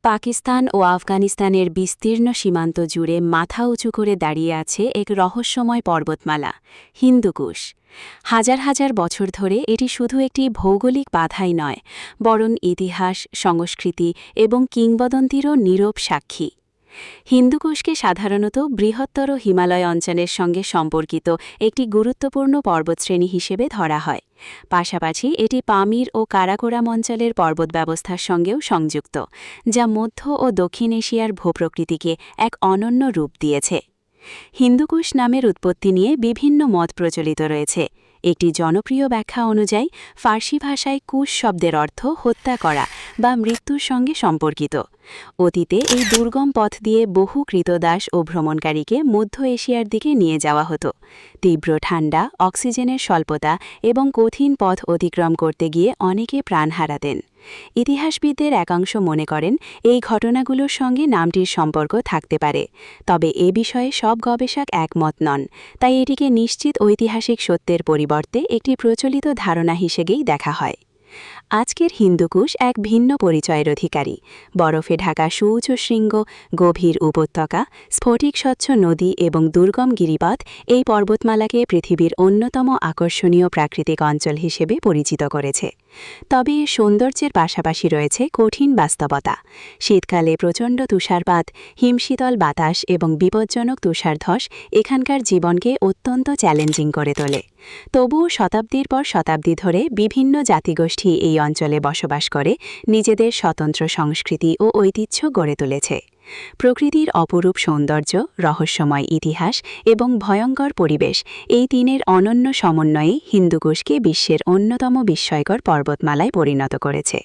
পাকিস্তান ও আফগানিস্তানের বিস্তীর্ণ সীমান্ত জুড়ে মাথা উঁচু করে দাঁড়িয়ে আছে এক রহস্যময় পর্বতমালা হিন্দুকুশ। হাজার হাজার বছর ধরে এটি শুধু একটি ভৌগোলিক বাধাই নয়, বরং ইতিহাস, সংস্কৃতি এবং কিংবদন্তিরও নীরব সাক্ষী। হিন্দুকুশকে সাধারণত বৃহত্তর হিমালয় অঞ্চলের সঙ্গে সম্পর্কিত একটি গুরুত্বপূর্ণ পর্বতশ্রেণী হিসেবে ধরা হয়। পাশাপাশি এটি পামির ও কারাকোরাম অঞ্চলের পর্বত ব্যবস্থার সঙ্গেও সংযুক্ত, যা মধ্য ও দক্ষিণ এশিয়ার ভূপ্রকৃতিকে এক অনন্য রূপ দিয়েছে। হিন্দুকুশ নামের উৎপত্তি নিয়ে বিভিন্ন মত প্রচলিত রয়েছে। একটি জনপ্রিয় ব্যাখ্যা অনুযায়ী ফার্সি ভাষায় কুশ শব্দের অর্থ হত্যা করা বা মৃত্যুর সঙ্গে সম্পর্কিত। অতীতে এই দুর্গম পথ দিয়ে বহু কৃতদাস ও ভ্রমণকারীকে মধ্য এশিয়ার দিকে নিয়ে যাওয়া হতো। তীব্র ঠান্ডা, অক্সিজেনের স্বল্পতা এবং কঠিন পথ অতিক্রম করতে গিয়ে অনেকে প্রাণ হারাতেন। ইতিহাসবিদদের একাংশ মনে করেন এই ঘটনাগুলোর সঙ্গে নামটির সম্পর্ক থাকতে পারে, তবে এ বিষয়ে সব গবেষক একমত নন। তাই এটিকে নিশ্চিত ঐতিহাসিক সত্যের পরিবর্তে একটি প্রচলিত ধারণা হিসেবেই দেখা হয়। আজকের হিন্দুকুশ এক ভিন্ন পরিচয়ের অধিকারী। বরফে ঢাকা সুউচ্চ শৃঙ্গ, গভীর উপত্যকা, স্ফটিক স্বচ্ছ নদী এবং দুর্গম গিরিপথ এই পর্বতমালাকে পৃথিবীর অন্যতম আকর্ষণীয় প্রাকৃতিক অঞ্চল হিসেবে পরিচিত করেছে। তবে এর সৌন্দর্যের পাশাপাশি রয়েছে কঠিন বাস্তবতা। শীতকালে প্রচণ্ড তুষারপাত, হিমশীতল বাতাস এবং বিপজ্জনক তুষারধস এখানকার জীবনকে অত্যন্ত চ্যালেঞ্জিং করে তোলে। তবুও শতাব্দীর পর শতাব্দী ধরে বিভিন্ন জাতিগোষ্ঠী এই অঞ্চলে বসবাস করে নিজেদের স্বতন্ত্র সংস্কৃতি ও ঐতিহ্য গড়ে তুলেছে। প্রকৃতির অপরূপ সৌন্দর্য, রহস্যময় ইতিহাস এবং ভয়ঙ্কর পরিবেশ এই তিনের অনন্য সমন্বয়ে হিন্দুকুশকে বিশ্বের অন্যতম বিস্ময়কর পর্বতমালায় পরিণত করেছে।